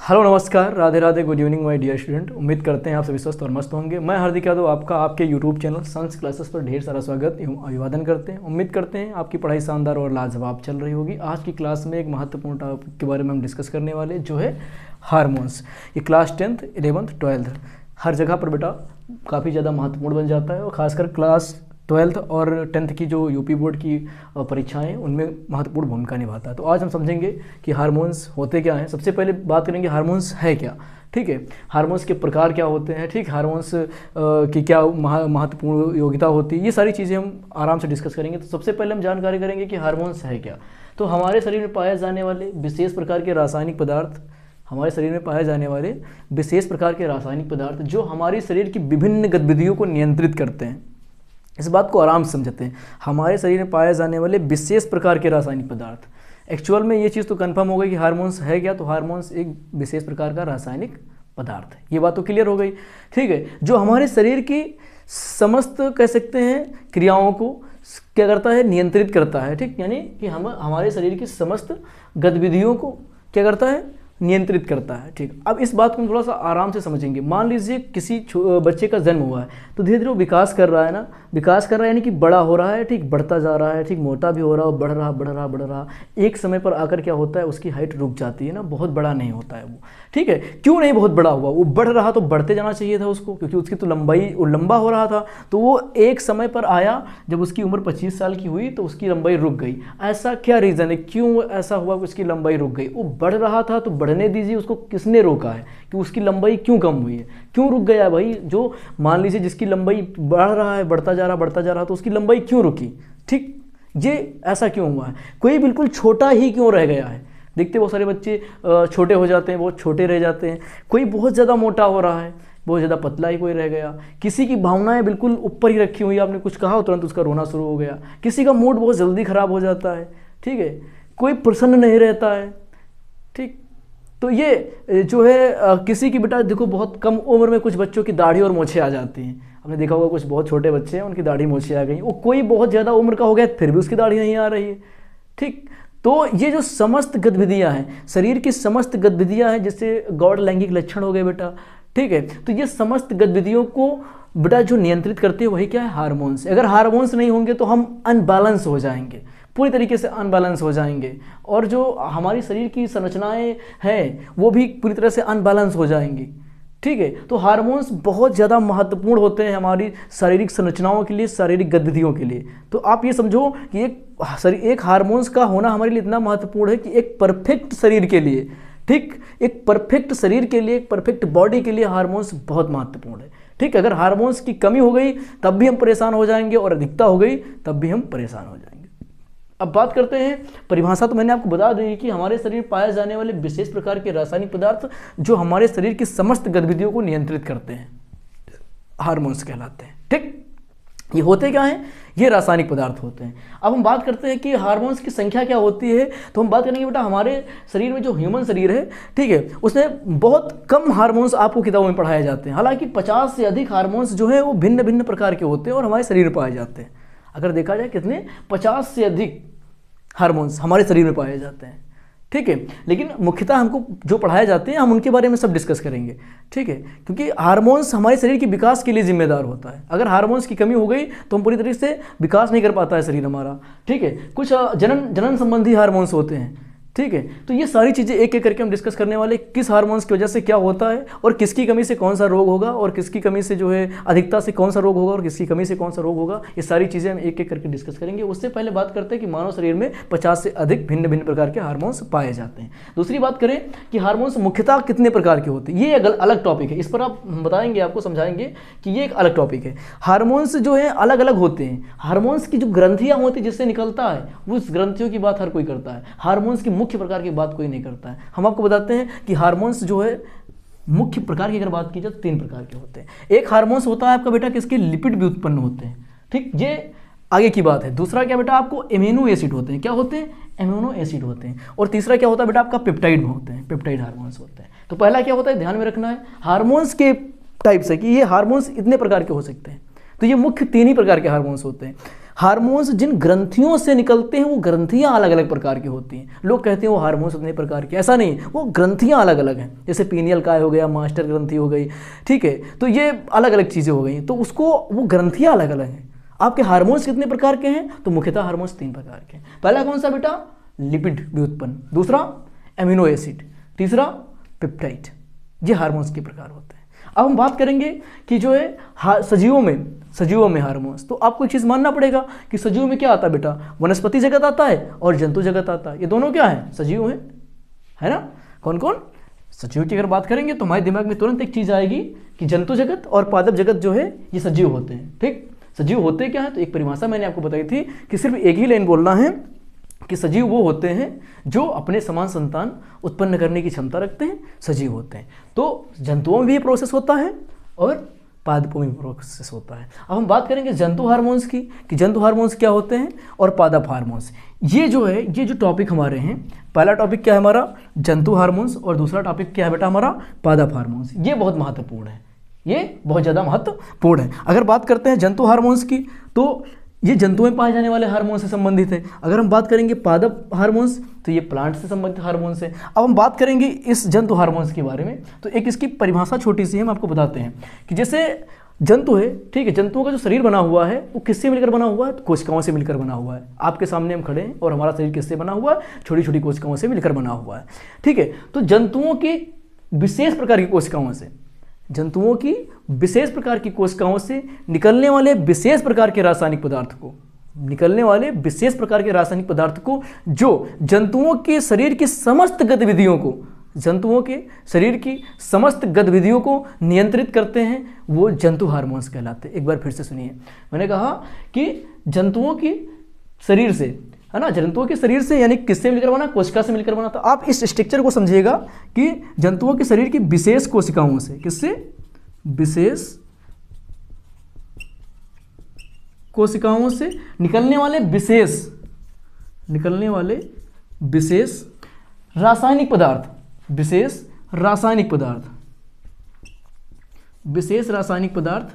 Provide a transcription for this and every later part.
Hello नमस्कार, Radhe Radhe, good evening my dear student. उम्मीद करते हैं आप सभी स्वस्थ और मस्त होंगे। मैं हार्दिक यादव आपका आपके यूट्यूब चैनल संस क्लासेस पर ढेर सारा स्वागत एवं अभिवादन करते हैं। उम्मीद करते हैं आपकी पढ़ाई शानदार और लाजवाब चल रही होगी। आज की क्लास में एक महत्वपूर्ण टॉपिक के बारे में हम डिस्कस करने वाले जो है हार्मोन्स। ये क्लास 10th 11th 12th हर जगह पर बेटा काफ़ी ज़्यादा महत्वपूर्ण बन जाता है और ख़ासकर क्लास 12th और 10th की जो यूपी बोर्ड की परीक्षाएं उनमें महत्वपूर्ण भूमिका निभाता है। तो आज हम समझेंगे कि हार्मोन्स होते क्या हैं। सबसे पहले बात करेंगे हार्मोन्स है क्या, ठीक है। हार्मोन्स के प्रकार क्या होते हैं, ठीक। हार्मोन्स की क्या महत्वपूर्ण योग्यता होती है, ये सारी चीज़ें हम आराम से डिस्कस करेंगे। तो सबसे पहले हम जानकारी करेंगे कि हार्मोन्स है क्या। तो हमारे शरीर में पाए जाने वाले विशेष प्रकार के रासायनिक पदार्थ, हमारे शरीर में पाए जाने वाले विशेष प्रकार के रासायनिक पदार्थ जो हमारे शरीर की विभिन्न गतिविधियों को नियंत्रित करते हैं। इस बात को आराम से समझते हैं। हमारे शरीर में पाए जाने वाले विशेष प्रकार के रासायनिक पदार्थ, एक्चुअल में ये चीज़ तो कंफर्म हो गई कि हार्मोन्स है क्या। तो हार्मोन्स एक विशेष प्रकार का रासायनिक पदार्थ है, ये बात तो क्लियर हो गई, ठीक है। जो हमारे शरीर की समस्त कह सकते हैं क्रियाओं को क्या करता है, नियंत्रित करता है, ठीक। यानी कि हम हमारे शरीर की समस्त गतिविधियों को क्या करता है, नियंत्रित करता है, ठीक। अब इस बात को हम थोड़ा सा आराम से समझेंगे। मान लीजिए किसी बच्चे का जन्म हुआ है तो धीरे धीरे वो विकास कर रहा है ना, विकास कर रहा है यानी कि बड़ा हो रहा है, ठीक, बढ़ता जा रहा है, ठीक, मोटा भी हो रहा है, बढ़ रहा। एक समय पर आकर क्या होता है, उसकी हाइट रुक जाती है ना, बहुत बड़ा नहीं होता है वो, ठीक है। क्यों नहीं बहुत बड़ा हुआ, वो बढ़ रहा तो बढ़ते जाना चाहिए था उसको, क्योंकि उसकी तो लंबाई वो लंबा हो रहा था। तो वो एक समय पर आया जब उसकी उम्र 25 साल की हुई तो उसकी लंबाई रुक गई। ऐसा क्या रीज़न है, क्यों ऐसा हुआ कि उसकी लंबाई रुक गई। वो बढ़ रहा था तो बढ़ने दीजिए, उसको किसने रोका है कि उसकी लंबाई क्यों कम हुई है, क्यों रुक गया भाई। जो मान लीजिए जिसकी लंबाई बढ़ रहा है, बढ़ता जा रहा तो उसकी लंबाई क्यों रुकी, ठीक। ये ऐसा क्यों हुआ है। कोई बिल्कुल छोटा ही क्यों रह गया है। देखते बहुत सारे बच्चे छोटे हो जाते हैं, बहुत छोटे रह जाते हैं। कोई बहुत ज़्यादा मोटा हो रहा है, बहुत ज़्यादा पतला ही कोई रह गया। किसी की भावनाएं बिल्कुल ऊपर ही रखी हुई, आपने कुछ कहा तुरंत उसका रोना शुरू हो गया। किसी का मूड बहुत जल्दी ख़राब हो जाता है, ठीक है। कोई प्रसन्न नहीं रहता है, ठीक। तो ये जो है किसी की बेटा देखो बहुत कम उम्र में कुछ बच्चों की दाढ़ी और मूंछें आ जाती हैं। आपने देखा होगा कुछ बहुत छोटे बच्चे हैं उनकी दाढ़ी मूंछें आ गई। वो कोई बहुत ज़्यादा उम्र का हो गया फिर भी उसकी दाढ़ी नहीं आ रही है, ठीक। तो ये जो समस्त गतिविधियाँ हैं, शरीर की समस्त गतिविधियाँ हैं, जैसे गौड़ लैंगिक लक्षण हो गए बेटा, ठीक है। तो ये समस्त गतिविधियों को बेटा जो नियंत्रित करते हैं वही क्या है, हार्मोन्स। अगर हार्मोन्स नहीं होंगे तो हम अनबैलेंस हो जाएंगे, पूरी तरीके से अनबैलेंस हो जाएंगे। और जो हमारी शरीर की संरचनाएं हैं वो भी पूरी तरह से अनबैलेंस हो जाएंगी, ठीक है। तो हार्मोन्स बहुत ज़्यादा महत्वपूर्ण होते हैं हमारी शारीरिक संरचनाओं के लिए, शारीरिक गतिविधियों के लिए। तो आप ये समझो कि एक हार्मोन्स का होना हमारे लिए इतना महत्वपूर्ण है कि एक परफेक्ट शरीर के लिए, ठीक, एक परफेक्ट शरीर के लिए, एक परफेक्ट बॉडी के लिए हार्मोन्स बहुत महत्वपूर्ण है, ठीक। अगर हार्मोन्स की कमी हो गई तब भी हम परेशान हो जाएंगे और अधिकता हो गई तब भी हम परेशान हो जाएंगे। अब बात करते हैं परिभाषा। तो मैंने आपको बता दी कि हमारे शरीर में पाए जाने वाले विशेष प्रकार के रासायनिक पदार्थ जो हमारे शरीर की समस्त गतिविधियों को नियंत्रित करते हैं, हार्मोन्स कहलाते हैं, ठीक। ये होते क्या हैं, ये रासायनिक पदार्थ होते हैं। अब हम बात करते हैं कि हार्मोन्स की संख्या क्या होती है। तो हम बात करेंगे बेटा हमारे शरीर में जो ह्यूमन शरीर है, ठीक है, उसमें बहुत कम हार्मोन्स आपको किताबों में पढ़ाए जाते हैं। हालांकि 50 से अधिक हार्मोन्स जो है वो भिन्न भिन्न प्रकार के होते हैं और हमारे शरीर में पाए जाते हैं। अगर देखा जाए कितने 50 से अधिक हार्मोन्स हमारे शरीर में पाए जाते हैं, ठीक है। लेकिन मुख्यतः हमको जो पढ़ाए जाते हैं हम उनके बारे में सब डिस्कस करेंगे, ठीक है। क्योंकि हार्मोन्स हमारे शरीर के विकास के लिए जिम्मेदार होता है। अगर हार्मोन्स की कमी हो गई तो हम पूरी तरीके से विकास नहीं कर पाता है शरीर हमारा, ठीक है। कुछ जनन संबंधी हार्मोन्स होते हैं, ठीक है। तो ये सारी चीज़ें एक एक करके हम डिस्कस करने वाले, किस हार्मोन्स की वजह से क्या होता है और किसकी कमी से कौन सा रोग होगा और किसकी कमी से जो है अधिकता से कौन सा रोग होगा और किसकी कमी से कौन सा रोग होगा। ये सारी चीज़ें हम एक एक करके डिस्कस करेंगे। उससे पहले बात करते हैं कि मानव शरीर में 50 से अधिक भिन्न भिन्न प्रकार के हार्मोन्स पाए जाते हैं। दूसरी बात करें कि हार्मोन्स मुख्यतः कितने प्रकार के होते हैं, ये अलग टॉपिक है। इस पर आप बताएंगे, आपको समझाएंगे कि ये एक अलग टॉपिक है। हार्मोन्स जो है अलग अलग होते हैं। हार्मोन्स की जो ग्रंथियाँ होती है जिससे निकलता है उस ग्रंथियों की बात हर कोई करता है, हार्मोन्स की मुख्य प्रकार की बात कोई नहीं करता है। हम आपको बताते हैं कि हार्मोन्स जो है मुख्य प्रकार की अगर बात की जाए तो 3 प्रकार के होते हैं। एक हार्मोन्स होता है आपका बेटा किसके, लिपिड भी उत्पन्न होते हैं, ठीक, ये आगे की बात है। दूसरा क्या बेटा, आपको एमिनो एसिड होते हैं। क्या होते हैं, एमिनो एसिड होते हैं। और तीसरा क्या होता है बेटा, आपका पेप्टाइड होते हैं, पेप्टाइड हार्मोन्स होते हैं। तो पहला क्या होता है, ध्यान में रखना है हार्मोन्स के टाइप्स है कि ये हार्मोन्स इतने प्रकार के हो सकते हैं। तो ये मुख्य 3 ही प्रकार के हार्मोन्स होते हैं। हार्मोन्स जिन ग्रंथियों से निकलते हैं वो ग्रंथियां अलग अलग प्रकार की होती हैं। लोग कहते हैं वो हार्मोन्स उतने प्रकार के, ऐसा नहीं, वो ग्रंथियां अलग अलग हैं। जैसे पीनियल काय हो गया, मास्टर ग्रंथि हो गई, ठीक है, तो ये अलग अलग चीज़ें हो गई, तो उसको वो ग्रंथियां अलग अलग हैं। आपके हार्मोन्स कितने प्रकार के हैं? तो मुख्यतः हार्मोन्स 3 प्रकार के हैं। पहला कौन सा बेटा? लिपिड व्युत्पन्न, दूसरा एमिनो एसिड, तीसरा पेप्टाइड। ये हार्मोन्स के प्रकार होते हैं। अब हम बात करेंगे कि जो है सजीवों में हार्मोन्स, तो आपको एक चीज़ मानना पड़ेगा कि सजीव में क्या आता है बेटा? वनस्पति जगत आता है और जंतु जगत आता है। ये दोनों क्या है? सजीव हैं, है ना। कौन कौन? सजीव की अगर बात करेंगे तो हमारे दिमाग में तुरंत एक चीज़ आएगी कि जंतु जगत और पादप जगत जो है ये सजीव होते हैं। ठीक, सजीव होते क्या है? तो एक परिभाषा मैंने आपको बताई थी कि सिर्फ एक ही लाइन बोलना है कि सजीव वो होते हैं जो अपने समान संतान उत्पन्न करने की क्षमता रखते हैं, सजीव होते हैं। तो जंतुओं में भी ये प्रोसेस होता है और पादपों में भी प्रोसेस होता है। अब हम बात करेंगे जंतु हार्मोन्स की कि जंतु हार्मोन्स क्या होते हैं और पादप हार्मोन्स। ये जो टॉपिक हमारे हैं, पहला टॉपिक क्या है हमारा? जंतु हार्मोन्स, और दूसरा टॉपिक क्या है बेटा हमारा? पादप हार्मोन्स। ये बहुत महत्वपूर्ण है, ये बहुत ज़्यादा महत्वपूर्ण है। अगर बात करते हैं जंतु हार्मोन्स की तो ये जंतुओं में पाए जाने वाले हार्मोन से संबंधित है। अगर हम बात करेंगे पादप हार्मोन्स तो ये प्लांट से संबंधित हार्मोन्स है। अब हम बात करेंगे इस जंतु हार्मोन्स के बारे में, तो एक इसकी परिभाषा छोटी सी हम आपको बताते हैं कि जैसे जंतु है, ठीक है, जंतुओं का जो शरीर बना हुआ है वो किससे मिलकर बना हुआ है? तो कोशिकाओं से मिलकर बना हुआ है। आपके सामने हम खड़े हैं और हमारा शरीर किससे बना हुआ है? छोटी छोटी कोशिकाओं से मिलकर बना हुआ है, ठीक है। तो जंतुओं की विशेष प्रकार की कोशिकाओं से, जंतुओं की विशेष प्रकार की कोशिकाओं से निकलने वाले विशेष प्रकार के रासायनिक पदार्थ को जो जंतुओं के शरीर की समस्त गतिविधियों को नियंत्रित करते हैं, वो जंतु हार्मोन्स कहलाते हैं। एक बार फिर से सुनिए, मैंने कहा कि जंतुओं की शरीर से, है ना, जंतुओं के शरीर से यानी किससे मिलकर बना? कोशिका से मिलकर बना। तो आप इस स्ट्रक्चर को समझिएगा कि जंतुओं के शरीर की विशेष कोशिकाओं से, किससे? विशेष कोशिकाओं से निकलने वाले विशेष रासायनिक पदार्थ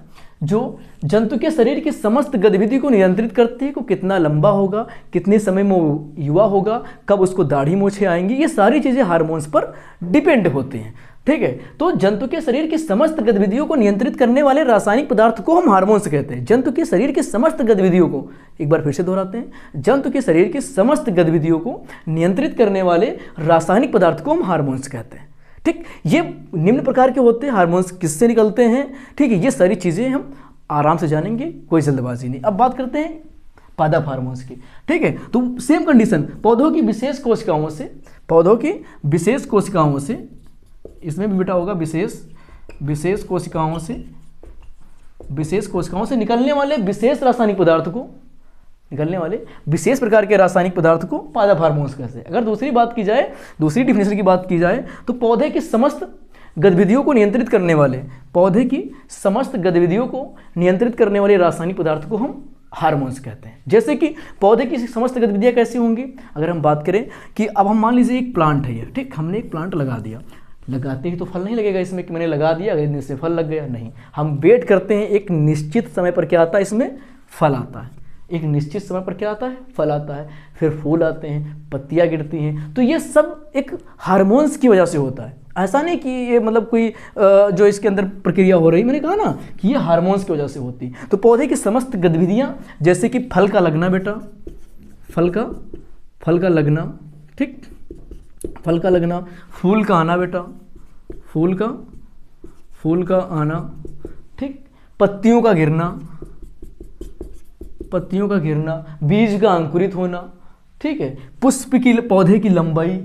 जो जंतु के शरीर की समस्त गतिविधि को नियंत्रित करते हैं, को कितना लंबा होगा, कितने समय में वो युवा होगा, कब उसको दाढ़ी मूछें आएंगी, ये सारी चीज़ें हार्मोन्स पर डिपेंड होती हैं, ठीक है। तो जंतु के शरीर की समस्त गतिविधियों को नियंत्रित करने वाले रासायनिक पदार्थ को हम हार्मोन्स कहते हैं। जंतु के शरीर की समस्त गतिविधियों को, एक बार फिर से दोहराते हैं, जंतु के शरीर की समस्त गतिविधियों को नियंत्रित करने वाले रासायनिक पदार्थ को हम हार्मोन्स कहते हैं, ठीक। ये निम्न प्रकार के होते हैं हार्मोन्स, किससे निकलते हैं, ठीक है। ये सारी चीज़ें हम आराम से जानेंगे, कोई जल्दबाजी नहीं। अब बात करते हैं पादप हार्मोन्स की, ठीक है। तो सेम कंडीशन, पौधों की विशेष कोशिकाओं से, इसमें भी बेटा होगा विशेष कोशिकाओं से निकलने वाले विशेष प्रकार के रासायनिक पदार्थ को पादप हार्मोन्स कहते हैं। अगर दूसरी डिफिनेशन की बात की जाए तो पौधे की समस्त गतिविधियों को नियंत्रित करने वाले रासायनिक पदार्थ को हम हार्मोन्स कहते हैं। जैसे कि पौधे की समस्त गतिविधियां कैसी होंगी? अगर हम बात करें कि अब हम मान लीजिए एक प्लांट है ये, ठीक, हमने एक प्लांट लगा दिया, लगाते ही तो फल नहीं लगेगा इसमें कि मैंने लगा दिया अगले दिन से फल लग गया, नहीं। हम वेट करते हैं, एक निश्चित समय पर क्या आता है? इसमें फल आता है। फल आता है, फिर फूल आते हैं, पत्तियां गिरती हैं। तो ये सब एक हार्मोन्स की वजह से होता है। ऐसा नहीं कि ये मतलब कोई जो इसके अंदर प्रक्रिया हो रही, मैंने कहा ना कि ये हार्मोन्स की वजह से होती है। तो पौधे की समस्त गतिविधियां, जैसे कि फल का लगना बेटा, फल का लगना, ठीक, फल का लगना, फूल का आना बेटा, फूल का आना, ठीक, पत्तियों का गिरना, बीज का अंकुरित होना, ठीक है, पुष्प की, पौधे की लंबाई,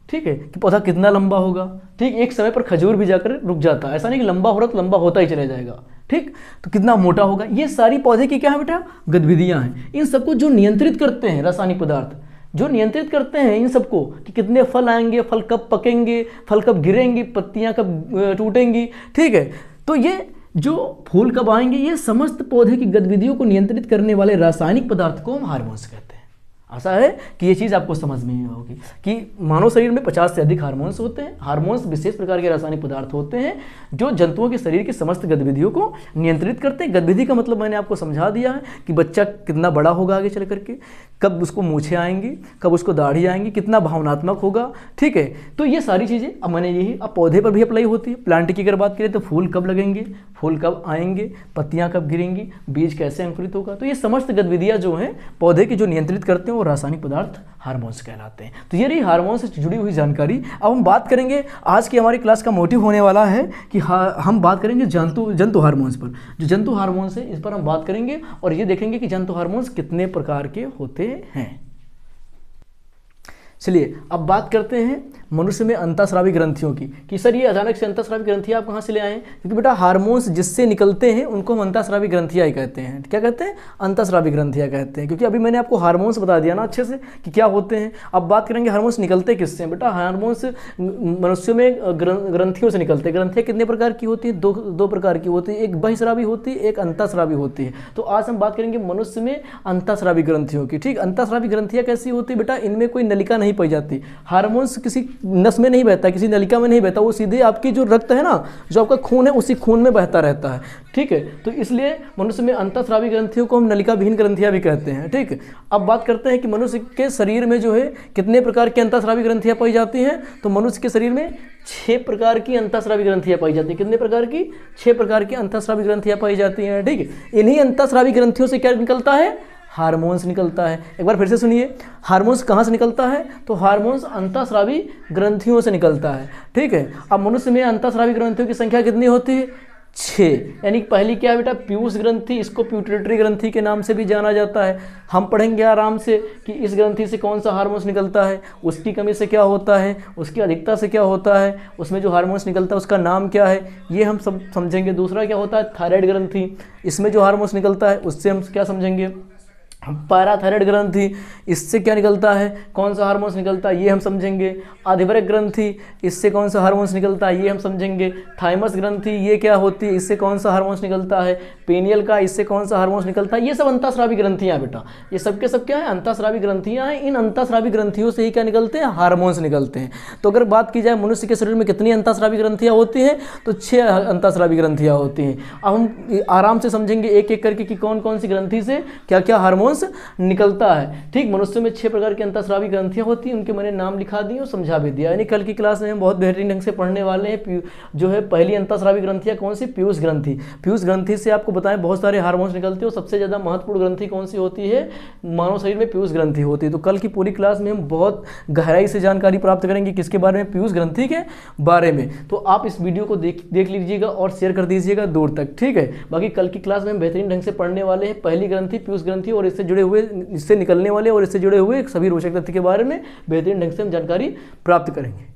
ठीक है, कि पौधा कितना लंबा होगा, ठीक। एक समय पर खजूर भी जाकर रुक जाता है, ऐसा नहीं कि लंबा हो रहा तो लंबा होता ही चला जाएगा, ठीक। तो कितना मोटा होगा, ये सारी पौधे की क्या है बेटा? गतिविधियां हैं। इन सबको जो नियंत्रित करते हैं रासायनिक पदार्थ, जो नियंत्रित करते हैं इन सबको कि कितने फल आएंगे, फल कब पकेंगे, फल कब गिरेंगी, पत्तियां कब टूटेंगी, ठीक है। तो ये जो फूल कब आएंगे, ये समस्त पौधे की गतिविधियों को नियंत्रित करने वाले रासायनिक पदार्थ को हम हार्मोन्स कहते हैं। आशा है कि ये चीज़ आपको समझ में ही होगी कि मानव शरीर में 50 से अधिक हार्मोन्स होते हैं। हार्मोन्स विशेष प्रकार के रासायनिक पदार्थ होते हैं जो जंतुओं के शरीर की समस्त गतिविधियों को नियंत्रित करते हैं। गतिविधि का मतलब मैंने आपको समझा दिया है कि बच्चा कितना बड़ा होगा आगे चल करके, कब उसको मूछें आएंगी, कब उसको दाढ़ी आएंगी, कितना भावनात्मक होगा, ठीक है। तो ये सारी चीज़ें अब मैंने यही अब पौधे पर भी अप्लाई होती है। प्लांट की अगर बात करें तो फूल कब लगेंगे, फूल कब आएंगे, पत्तियाँ कब गिरेंगी, बीज कैसे अंकुरित होगा, तो ये समस्त गतिविधियाँ जो हैं पौधे की जो नियंत्रित करते हैं वो रासायनिक पदार्थ हार्मोन्स कहलाते हैं। तो ये रही हार्मोन से जुड़ी हुई जानकारी। अब हम बात करेंगे, आज की हमारी क्लास का मोटिव होने वाला है कि हम बात करेंगे जंतु हार्मोन्स पर। जो जंतु हार्मोन्स है इस पर हम बात करेंगे और ये देखेंगे कि जंतु हार्मोन्स कितने प्रकार के होते हैं। चलिए अब बात करते हैं मनुष्य में अंतःस्रावी ग्रंथियों की, कि सर ये अचानक से अंतःस्रावी ग्रंथियाँ आप कहाँ से ले आए हैं? क्योंकि बेटा हार्मोन्स जिससे निकलते हैं उनको हम अंतःस्रावी ग्रंथियाँ ही कहते हैं। क्या कहते हैं? अंतःस्रावी ग्रंथियाँ कहते हैं, क्योंकि अभी मैंने आपको हार्मोन्स बता दिया ना अच्छे से कि क्या होते हैं। अब बात करेंगे हार्मोन्स निकलते किससे हैं। बेटा हार्मोन्स मनुष्यों में ग्रंथियों से निकलते हैं। ग्रंथियाँ कितने प्रकार की होती है? दो प्रकार की होती है, एक बहिस्रावी होती है, एक अंतःस्रावी होती है। तो आज हम बात करेंगे मनुष्य में अंतःस्रावी ग्रंथियों की। ठीक, अंतःस्रावी ग्रंथियाँ कैसी होती है? बेटा इनमें कोई नलिका नहीं पाई जाती। हार्मोन्स किसी नस में नहीं बहता, किसी नलिका में नहीं बहता, वो सीधे आपकी जो रक्त है ना, जो आपका खून है उसी खून में बहता रहता है। ठीक है, तो इसलिए मनुष्य में अंतःस्रावी ग्रंथियों को हम नलिका विहीन ग्रंथियां भी कहते हैं। ठीक, अब बात करते हैं कि मनुष्य के शरीर में जो है कितने प्रकार की अंतःस्रावी ग्रंथियां पाई जाती हैं। तो मनुष्य के शरीर में 6 प्रकार की अंतःस्रावी ग्रंथियां पाई जाती हैं। कितने प्रकार की? 6 प्रकार की अंतःस्रावी ग्रंथियां पाई जाती हैं। ठीक, इन्हीं अंतःस्रावी ग्रंथियों से क्या निकलता है? हार्मोन्स निकलता है। एक बार फिर से सुनिए, हार्मोन्स कहाँ से निकलता है? तो हार्मोन्स अंतःस्रावी ग्रंथियों से निकलता है। ठीक है, अब मनुष्य में अंतःस्रावी ग्रंथियों की संख्या कितनी होती है? 6। यानी पहली क्या है बेटा? पीयूष ग्रंथि, इसको प्यूटरेटरी ग्रंथि के नाम से भी जाना जाता है। हम पढ़ेंगे आराम से कि इस ग्रंथि से कौन सा हार्मोन्स निकलता है, उसकी कमी से क्या होता है, उसकी अधिकता से क्या होता है, उसमें जो हार्मोन्स निकलता है उसका नाम क्या है, ये हम सब समझेंगे। दूसरा क्या होता है? थायराइड ग्रंथि, इसमें जो हार्मोन्स निकलता है उससे हम क्या समझेंगे? पैराथायराइड ग्रंथि, इससे क्या निकलता है, कौन सा हार्मोन्स निकलता है, ये हम समझेंगे। अधिवरक ग्रंथि, इससे कौन सा हार्मोन्स निकलता है, ये हम समझेंगे। थाइमस ग्रंथि, ये क्या होती है, इससे कौन सा हार्मोन्स निकलता है। पेनियल का, इससे कौन सा हार्मोन्स निकलता है। ये सब अंतःस्रावी ग्रंथियाँ बेटा, ये सब के सब क्या है? अंतःस्रावी ग्रंथियाँ हैं। इन अंतःस्रावी ग्रंथियों से ही क्या निकलते हैं? हार्मोन्स निकलते हैं। तो अगर बात की जाए मनुष्य के शरीर में कितनी अंतःस्रावी ग्रंथियाँ होती हैं, तो 6 अंतःस्रावी ग्रंथियाँ होती हैं। अब हम आराम से समझेंगे एक एक करके कि कौन कौन सी ग्रंथि से क्या क्या हार्मोन्स निकलता है। ठीक, मनुष्य में 6 प्रकार की अंतःस्रावी ग्रंथियां होती हैं, उनके मैंने नाम लिखा दिए और समझा भी दिया। यानी कल की क्लास में हम बहुत बेहतरीन ढंग से पढ़ने वाले हैं। जो है पहली अंतःस्रावी ग्रंथियां कौन सी? पीयूष ग्रंथि। पीयूष ग्रंथि से आपको बताएं बहुत सारे हार्मोन्स निकलते हैं और सबसे ज़्यादा महत्वपूर्ण ग्रंथि कौन सी होती है? मानव शरीर में पीयूष ग्रंथि होती है। तो कल की पूरी क्लास में हम बहुत गहराई से जानकारी प्राप्त करेंगे किसके बारे में? पीयूष ग्रंथि के बारे में। तो आप इस वीडियो को देख लीजिएगा और शेयर कर दीजिएगा दूर तक। ठीक है, बाकी कल की क्लास में हम बेहतरीन ढंग से पढ़ने वाले हैं पहली ग्रंथि पीयूष ग्रंथि और इससे जुड़े हुए, इससे निकलने वाले और इससे जुड़े हुए सभी रोचक तथ्य के बारे में बेहतरीन ढंग से हम जानकारी प्राप्त करेंगे।